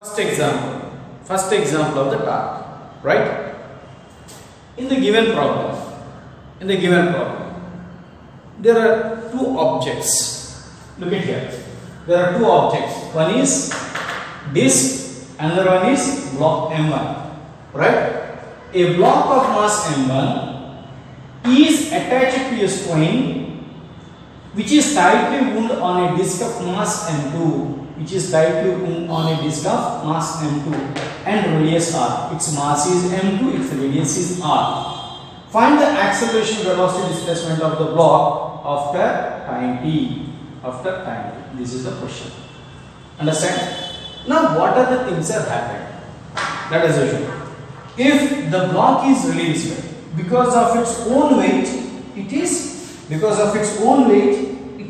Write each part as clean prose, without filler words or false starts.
First example of the part, right? In the given problem, there are two objects. Look at here. There are two objects. One is disk, another one is block M1, right? A block of mass M1 is attached to a spring which is tightly wound on a disk of mass M2. And radius r. Its mass is m2, its radius is r. Find the acceleration, velocity, displacement of the block after time t. This is the question. Understand? Now what are the things that happen? Let us assume if the block is released because of its own weight, it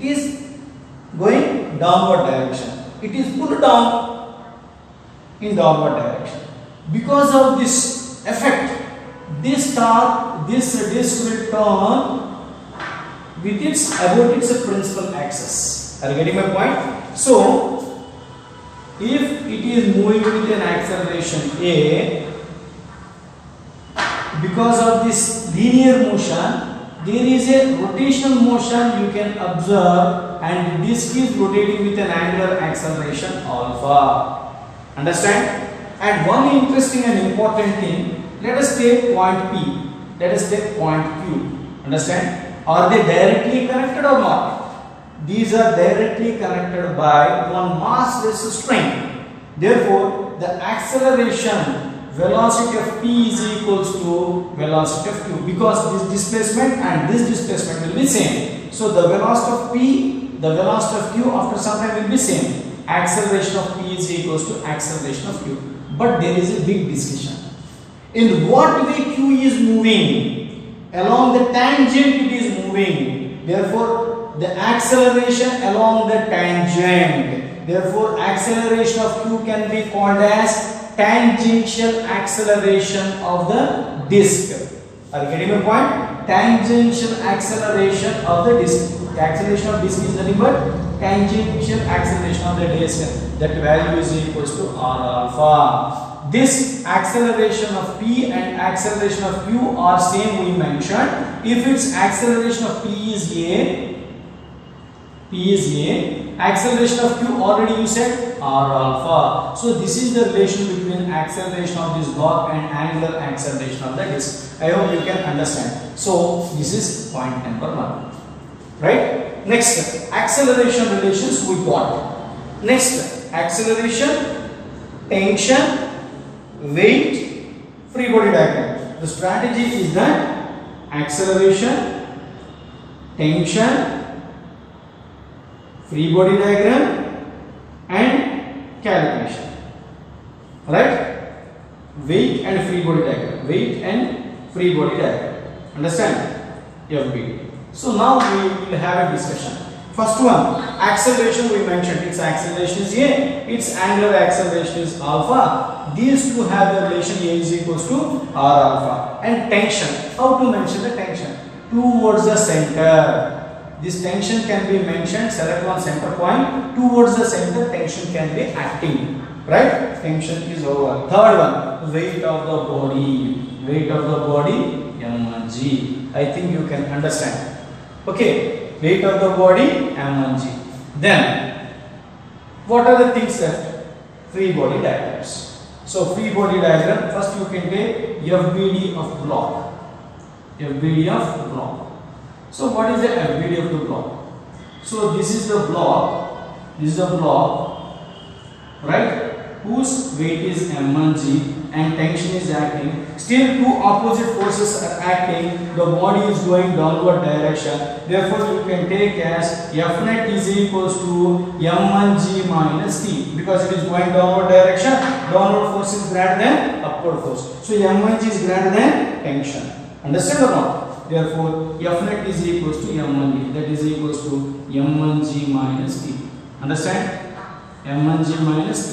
is going downward direction. It is pulled down in downward direction. Because of this effect, this disc will turn with about its principal axis. Are you getting my point? So, if it is moving with an acceleration a, because of this linear motion, there is a rotational motion you can observe, and the disc is rotating with an angular acceleration alpha. Understand? And one interesting and important thing, let us take point P, let us take point Q. Understand? Are they directly connected or not? These are directly connected by one massless string. Therefore, the acceleration velocity of P is equals to velocity of Q, because this displacement and this displacement will be same. So the velocity of P, the velocity of Q after some time will be same. Acceleration of P is equals to acceleration of Q. But there is a big discussion. In what way Q is moving? Along the tangent it is moving. Therefore, the acceleration along the tangent. Therefore, acceleration of Q can be called as tangential acceleration of the disk. Are you getting my point? Tangential acceleration of the disk. The acceleration of disk is nothing but tangential acceleration of the disk. That value is equals to r alpha. This acceleration of P and acceleration of Q are same we mentioned. If its acceleration of P is a, acceleration of Q already you said r alpha. So this is the relation between acceleration of this block and angular acceleration of the disk. I hope you can understand. So this is point number 1. Right? Next, acceleration relations we got. Next, acceleration, tension, weight, free body diagram. The strategy is that acceleration, tension, free body diagram and calculation. Right? Weight and free body diagram. Understand? FBD. So now we will have a discussion. First one, acceleration we mentioned. Its acceleration is a, its angular acceleration is alpha. These two have the relation a is equals to r alpha. And tension. How to mention the tension? Towards the center. This tension can be mentioned, select one center point, towards the center tension can be acting, right? Tension is over. Third one, weight of the body, m1g. I think you can understand. Okay, weight of the body, m1g. Then, what are the things left? Free body diagrams. So, free body diagram, first you can take FBD of block. So what is the FBD of the block? So this is the block, right? Whose weight is m1g and tension is acting. Still two opposite forces are acting. The body is going downward direction. Therefore you can take as F net is equals to m1g minus t, because it is going downward direction. Downward force is greater than upward force. So m1g is greater than tension. Understand or not? Therefore, F net is equals to m1g, that is equals to m1g minus t. Understand? m1g minus t.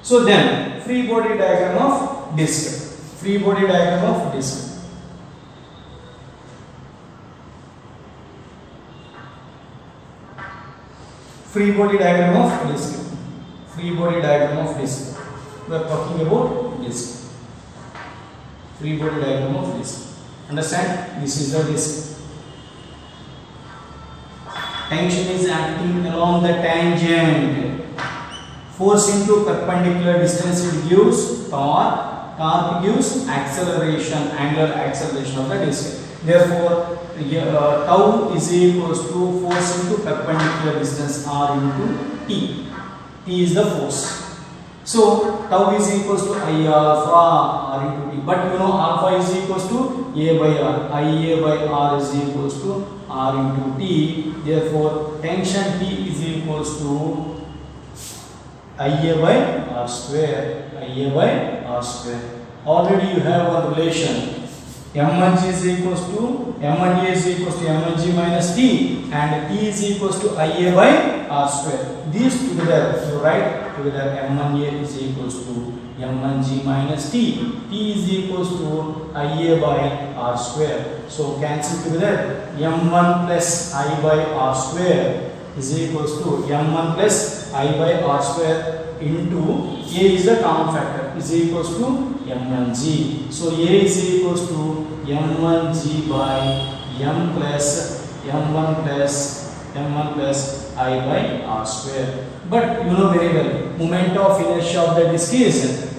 So then, free body diagram of disk. Free body diagram of disk. Free body diagram of disk. we are talking about disk. Free body diagram of disk. Understand? This is the disk. Tension is acting along the tangent. Force into perpendicular distance, it gives torque. Torque gives acceleration, angular acceleration of the disk. Therefore, tau is equals to force into perpendicular distance r into t. T is the force. So tau is equals to I alpha r into t. But you know alpha is equals to a by r. Ia by r is equals to r into t. Therefore, tension T is equals to Ia by r square. Ia by r square. Already you have one relation. M1G is equals to M1A is equals to M1G minus T, and T is equals to Ia by r square. These together, you write together M1A is equals to M1G minus T. T is equals to Ia by r square. So cancel together. M1 plus I by r square is equals to M1 plus I by r square into A is the common factor, is equals to M1G. So A is equals to M1G by M plus M1 plus I by r square. But you know very well, moment of inertia of the disk is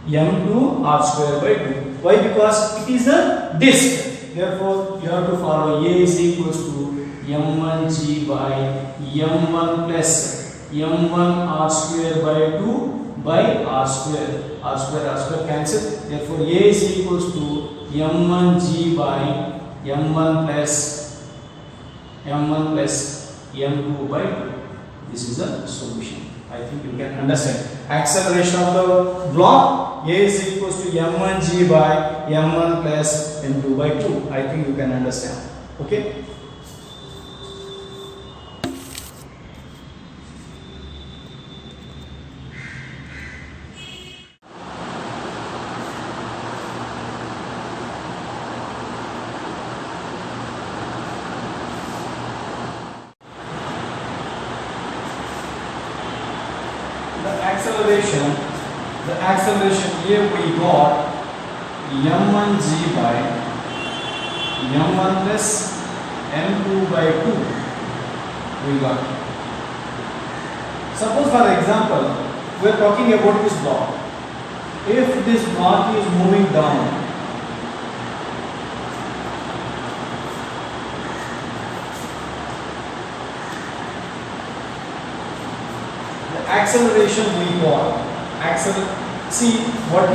M2 r square by 2. Why? Because it is a disk. Therefore, you have to follow A is equals to M1G by M1 plus M1 r square by 2 by r square. R square cancel. Therefore, A is equals to M1G by M1 plus M2 by 2. This is the solution. I think you can understand. Acceleration of the block, A is equals to M1G by M1 plus M2 by 2. I think you can understand. Okay. The acceleration here we got M1G by M1 plus M2 by 2 we got. Suppose for example, we are talking about this block. If this block is moving down, the acceleration we got. See what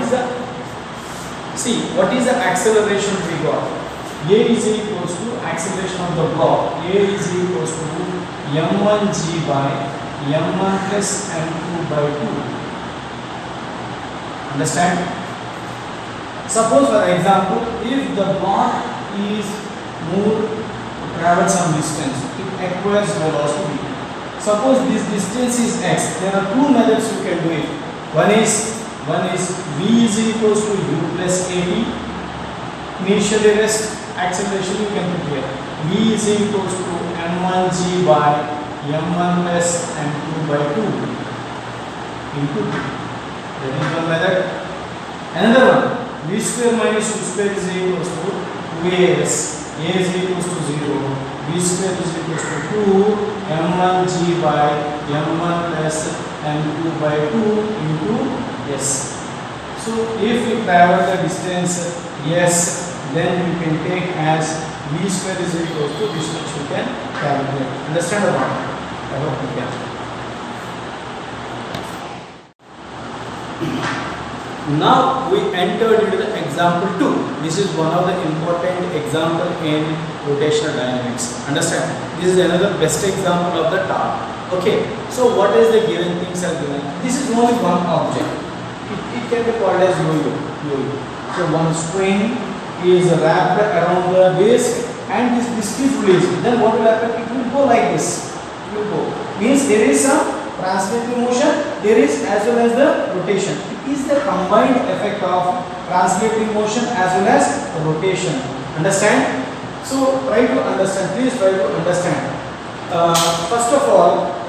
is the acceleration we got? A is equals to acceleration of the block. A is equals to M1G by M1 plus M2 by 2. Understand? Suppose for example, if the block is moved to travel some distance, it acquires velocity. Suppose this distance is x. There are two methods you can do it. One is v is equals to u plus at. Initially rest acceleration you can put here. V is equals to m1g by m1 plus m2 by 2 into 2. That is one method. Another one, v square minus u square is equals to 2as. A is equals to 0. V square is equals to 2 m1g by m1 plus m2 by 2 into s. So if you travel the distance s, then you can take as v square is equals to this much you can calculate. Understand or not? I hope you can. Now we entered into the example 2. This is one of the important example in rotational dynamics. Understand? This is another best example of the torque. Okay. So what is the given things are given? This is only one object. It can be called as yo-yo. So one string is wrapped around the disc and this disc is released. Then what will happen? It will go like this. It will go. Means there is some translating motion, there is as well as the rotation. It is the combined effect of translating motion as well as rotation. Understand? So try to understand. Please try to understand. First of all,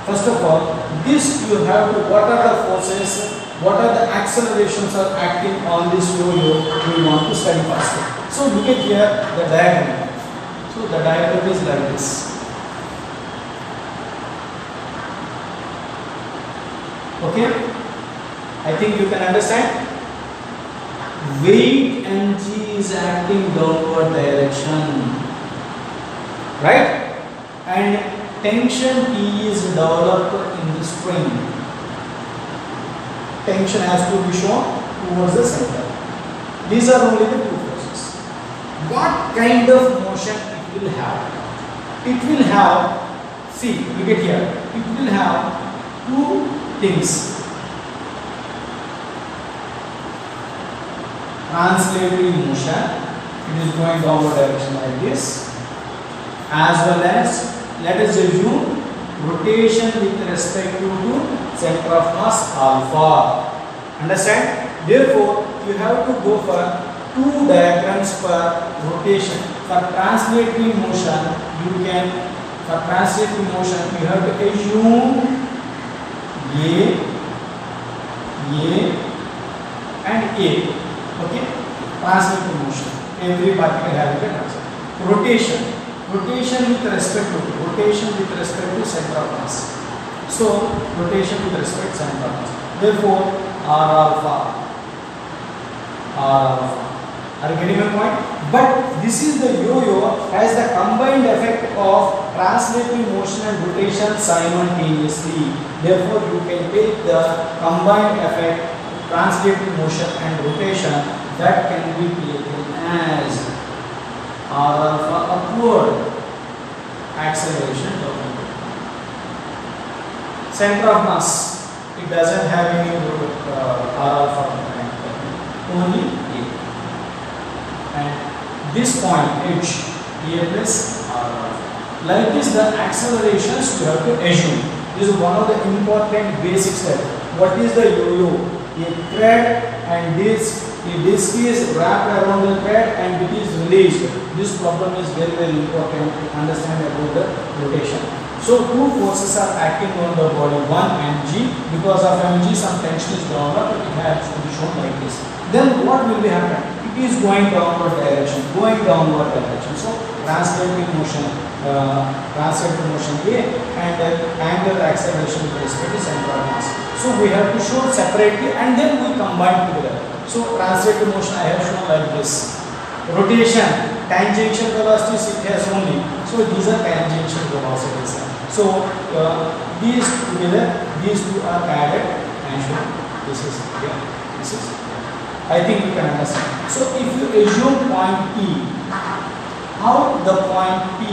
First of all, this you have to, what are the forces, what are the accelerations are acting on this yo-yo, we want to study first. So look at here the diagram. So the diagram is like this. Okay, I think you can understand. Weight mg is acting downward direction, right? And tension T is developed in the spring. Tension has to be shown towards the center. These are only the two forces. What kind of motion it will have? It will have, see, look at here, it will have two things. Translatory motion, it is going downward direction like this, as well as, let us assume, rotation with respect to center of mass alpha. Understand? Therefore, you have to go for two diagrams for rotation. For translatory motion, you can, for translatory motion, you have to assume A and A. Okay? Translatory motion. Every particle having a translation. Rotation with respect to center of mass. So rotation with respect to center of mass. Therefore, R alpha. Are you getting my point? But this is the yo-yo has the combined effect of translatory motion and rotation simultaneously. Therefore, you can take the combined effect, translatory motion and rotation, that can be taken as R alpha upward acceleration downward. Center of mass, it doesn't have any R alpha, only A. And this point H, A plus R alpha. Like this, the accelerations you have to assume. This is one of the important basic steps. What is the yo-yo? A thread and disc. A disc is wrapped around the thread and it is released. This problem is very important to understand about the rotation. So two forces are acting on the body, one mg. Because of mg, some tension is developed. It has to be shown like this. Then what will be happening? It is going downward direction. So translating motion A and angular acceleration with respect to center of mass. So we have to show separately and then we combine together. So translated motion I have shown like this. Rotation, tangential velocities it has only. So these are tangential velocities. So these together, these two are added and shown. This is here. This is here. I think you can understand. So if you assume point P, how the point P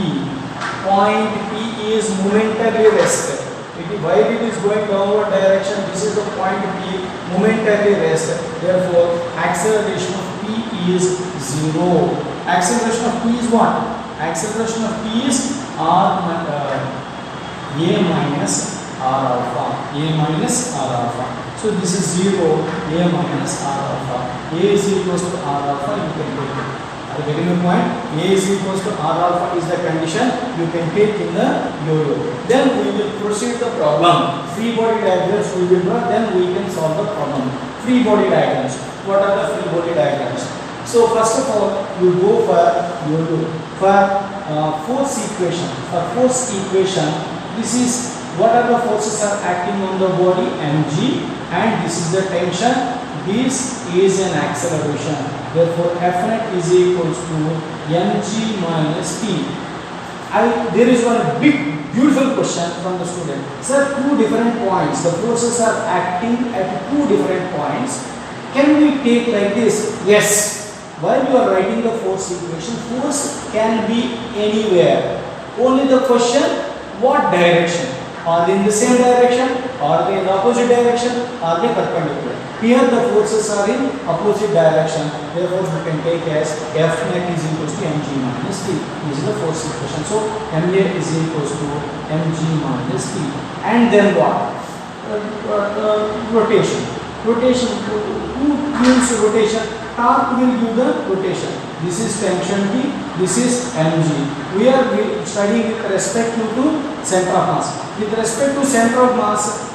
is momentarily rested. While it is going downward direction, this is the point P momentarily rested. Therefore, acceleration of P is 0. Acceleration of P is what? Acceleration of P is A minus R alpha. So this is 0, A minus R alpha. A is equals to R alpha, you can take it. Are you getting the point? A is equals to R alpha is the condition you can take in the yo-yo. Then we will proceed the problem. Free body diagrams we will draw, then we can solve the problem. Free body diagrams. What are the free body diagrams? So first of all, you go for yo-yo. For force equation. For force equation, this is what are the forces are acting on the body, mg, and this is the tension. This is an acceleration. Therefore, F net is equals to mg minus T. There is one big, beautiful question from the student. Sir, two different points. The forces are acting at two different points. Can we take like this? Yes. While you are writing the force equation, force can be anywhere. Only the question, what direction? Are they in the same direction? Are they in the opposite direction? Are they perpendicular? Here the forces are in opposite direction. Therefore, we can take as F net is equals to mg minus T. This is the force equation. So, m net is equals to mg minus T. And then what? Rotation. Rotation. Who gives rotation? Torque will give the rotation. This is tension T. This is mg. We are studying with respect to center of mass. With respect to center of mass,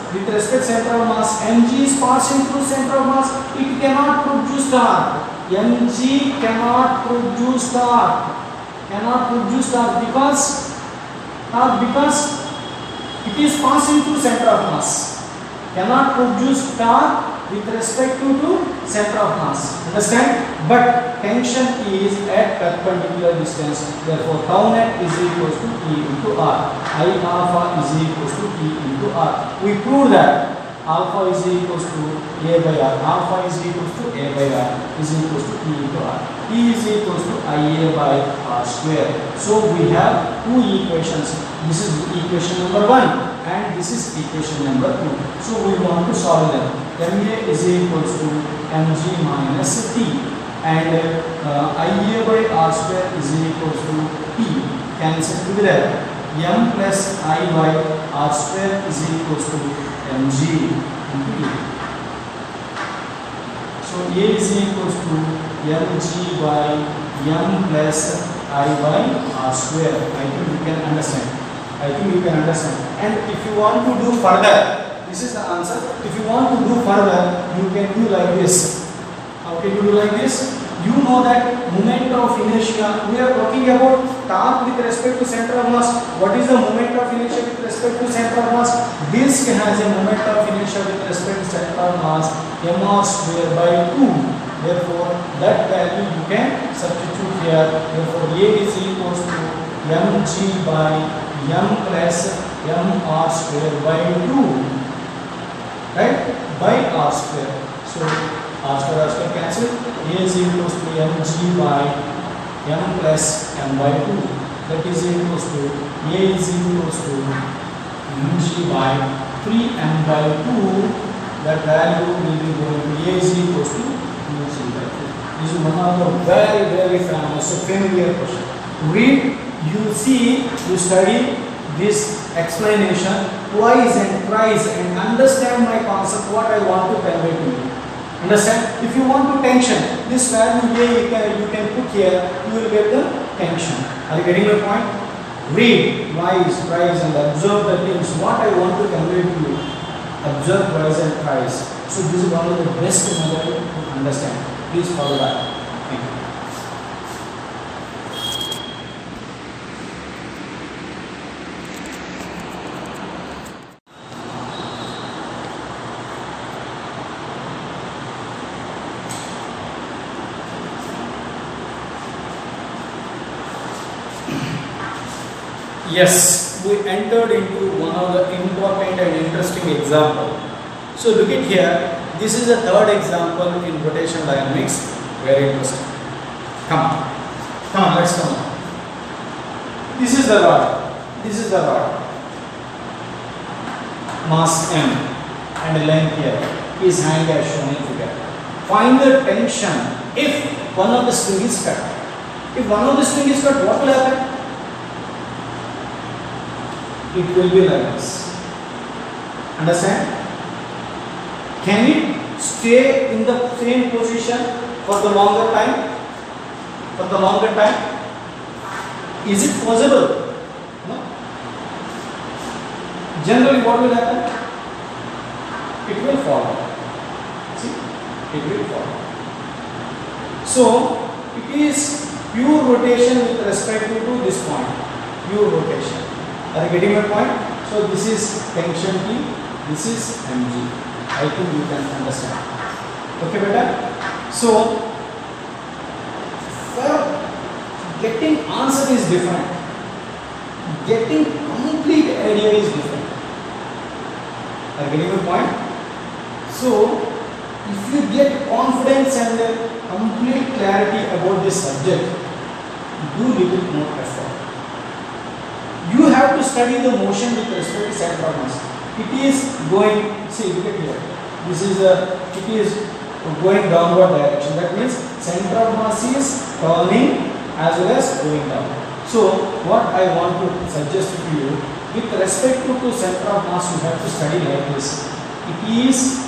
mg is passing through center of mass. It cannot produce torque. mg cannot produce torque. Because it is passing through center of mass. Cannot produce torque with respect to center of mass. Understand? But tension is at perpendicular distance. Therefore, tau net is equals to T into R. I alpha is equals to T into R. We proved that alpha is equals to A by R. Alpha is equals to A by R is equals to T into R. T is equals to IA by R square. So we have two equations. This is equation number 1 and this is equation number 2. So we want to solve them. MA is equals to mg minus T and IA by R square is equals to T. Cancel together. M plus I by R square is equals to mg into E. So A is equals to mg by M plus I by R square. I think you can understand. And if you want to do further, this is the answer. If you want to do further, you can do like this. How can you do like this? You know that moment of inertia. We are talking about torque with respect to center of mass. What is the moment of inertia with respect to center of mass? Disk has a moment of inertia with respect to center of mass mr square by 2. Therefore, that value you can substitute here. Therefore, A is equals to mg by m plus mr square by 2. Right? By r square. So, r square cancel. A is equals to mg by m plus m by 2. That is equals to A is equals to mg by 3m by 2. That value will be going to A is equals to mg by 2. This is one of the very famous, so familiar question. Read, you see, you study this explanation twice and thrice and understand my concept, what I want to convey to you. Understand? If you want to tension, this value A you can put here, you will get the tension. Are you getting my point? Read twice, thrice and observe the things, what I want to convey to you. Observe twice and thrice. So this is one of the best method to understand. Please follow that. Thank you. Yes, we entered into one of the important and interesting example. So look at here, this is the third example in rotation dynamics. Very interesting. Come on, let's come on. This is the rod. Mass M and length here is hand as shown in figure. Find the tension if one of the string is cut. If one of the string is cut, what will happen? It will be like this. Understand? Can it stay in the same position for the longer time? Is it possible? No. Generally, what will happen? It will fall. See? It will fall. So, it is pure rotation with respect to this point. Pure rotation. Are you getting my point? So this is tension T, this is mg. I think you can understand. Okay, beta? So, getting answer is different. Getting complete idea is different. Are you getting my point? So, if you get confidence and complete clarity about this subject, do little more effort. You have to study the motion with respect to center of mass. It is going, see, look at here. It is going downward direction. That means center of mass is turning as well as going down. So, what I want to suggest to you, with respect to center of mass, you have to study like this. It is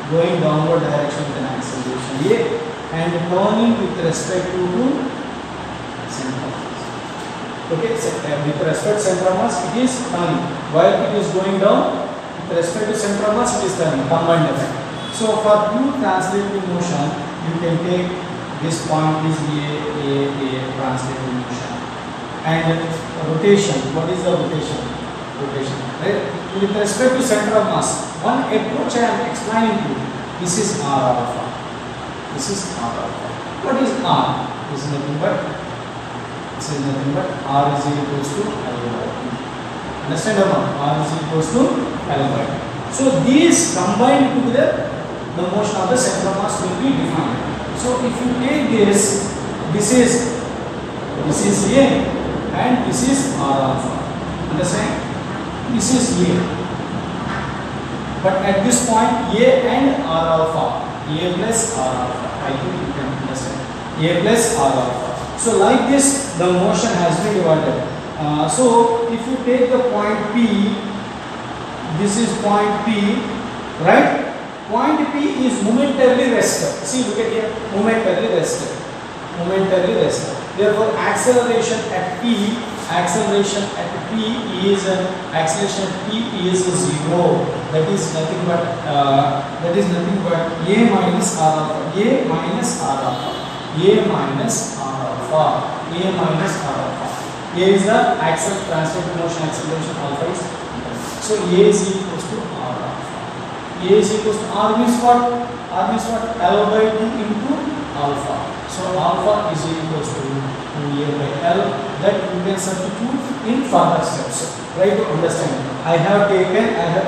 going downward direction with an acceleration A and turning with respect to center of mass. Okay, so, with respect to center of mass it is turning, while it is going down with respect to center of mass it is turning, combined effect. So for pure translating motion you can take this point is a translating motion. And rotation, what is the rotation? Rotation, right? With respect to center of mass, one approach I am explaining to you, this is R alpha. This is R alpha. What is R? This is nothing but R is equals to L by 2. Understand or not? R is equals to L by 2. So these combined together, the motion of the center of mass will be defined. So if you take this is A and this is R alpha. Understand? This is A. But at this point A and R alpha, A plus R alpha. I think you can understand. A plus R alpha. So like this the motion has been divided. So if you take the point P, this is point P, right? Point P is momentarily rested. See, look at here, momentarily rested. Therefore, acceleration at P is zero. That is nothing but A minus R alpha. A is the translated motion acceleration, alpha is. So A is equals to R alpha. A is equals to R means what? L by 2 into alpha. So alpha is equals to 2A by L. That you can substitute in further steps. Try to understand. I have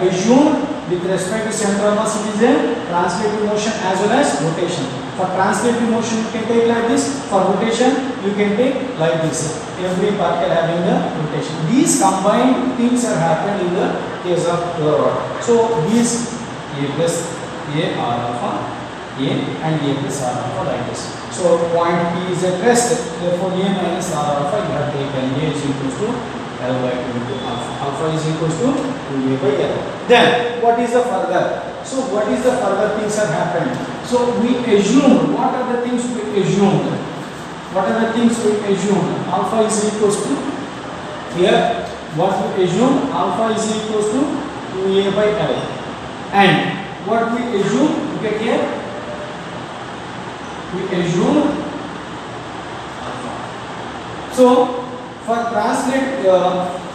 assumed with respect to center of mass it is a translating motion as well as rotation. For translating motion you can take like this. For rotation you can take like this. Every particle having the rotation. These combined things are happened in the case of the rod. So these A plus A R alpha, A and A plus R alpha like this. So point P is at rest. Therefore A minus R alpha you have taken. A is equals to L by 2 into alpha. Alpha is equals to 2A by L. Then what is the further? So what is the further things have happened? So we assumed. What are the things we assumed? Alpha is equals to, here what we assume, alpha is equals to 2A by L. And what we assume, look at here, we assume alpha. So for translate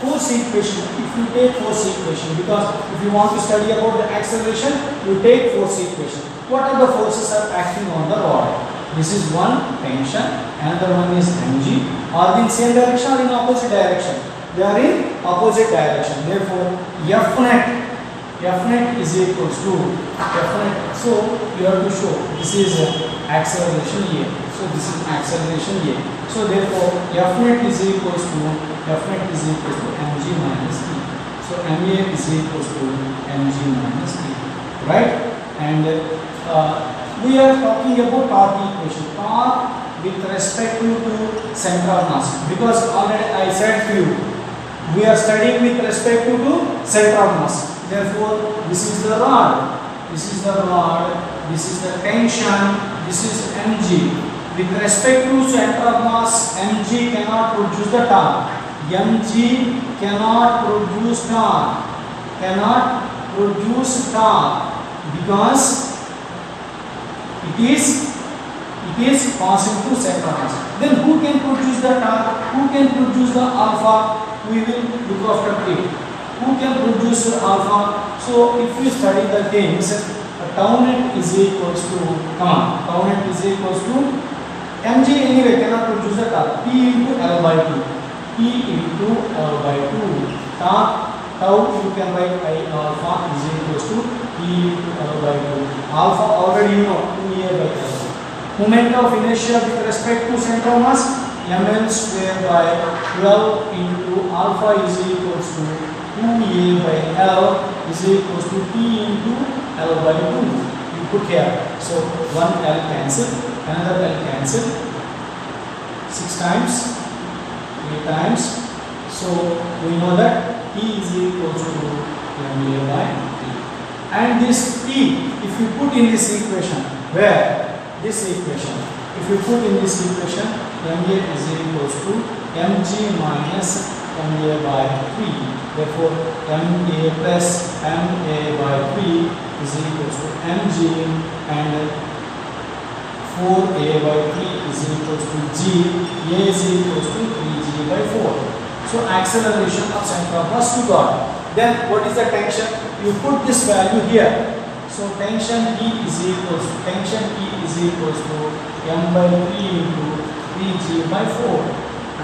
force equation, if you take force equation, because if you want to study about the acceleration, you take force equation. What are the forces are acting on the rod? This is one tension, another one is mg. Are they in same direction or in opposite direction? They are in opposite direction. Therefore, F net is equals to F net. So you have to show this is acceleration A. So this is acceleration A. So therefore, F net is equals to mg minus E. So ma is equals to mg minus E. Right? And we are talking about torque equation. Torque with respect to center of mass. Because already I said to you, we are studying with respect to center of mass. Therefore, this is the rod, this is the tension, this is mg. With respect to center of mass, mg cannot produce the torque. mg cannot produce torque, because it is passing through center of mass. Then who can produce the torque? Who can produce the alpha? We will look after it. Who can produce alpha? So if you study the things, tau net is equals to, tau net is equals to mg anyway cannot produce the torque. P into L by 2. Tau you can write I alpha is equals to P into L by 2. Alpha already you know, 2A by L. Moment of inertia with respect to center of mass, ml square by 12 into alpha is equals to 2A by L is equals to P into L by 2. You put here. So 1 L cancel, another L cancel. 6 times, 8 times. So we know that P is equals to MA by T. and this P, if you put in this equation, where this equation, if you put in this equation, MA is equals to mg minus MA by 3. Therefore, MA plus MA by 3 is equals to mg, and 4A by 3 is equals to g. A is equals to 3g by 4. So acceleration of center of mass you got. Then what is the tension? You put this value here. So tension E is equals to m by 3 into 3g by 4.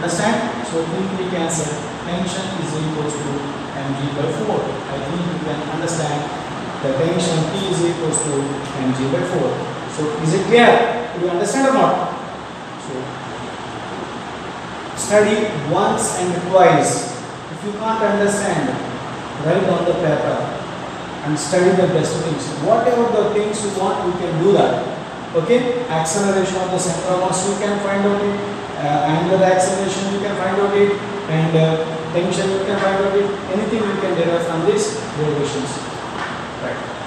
Understand? So quickly cancel. Tension is equals to mg by 4. I think you can understand the tension P is equals to mg by 4. So is it clear? Do you understand or not? So study once and twice. If you can't understand, write on the paper and study the best things. Whatever the things you want, you can do that. Okay? Acceleration of the center of mass, you can find out it. Angular acceleration, you can find out it. And tension, you can find out it. Anything you can derive from these derivations. Right.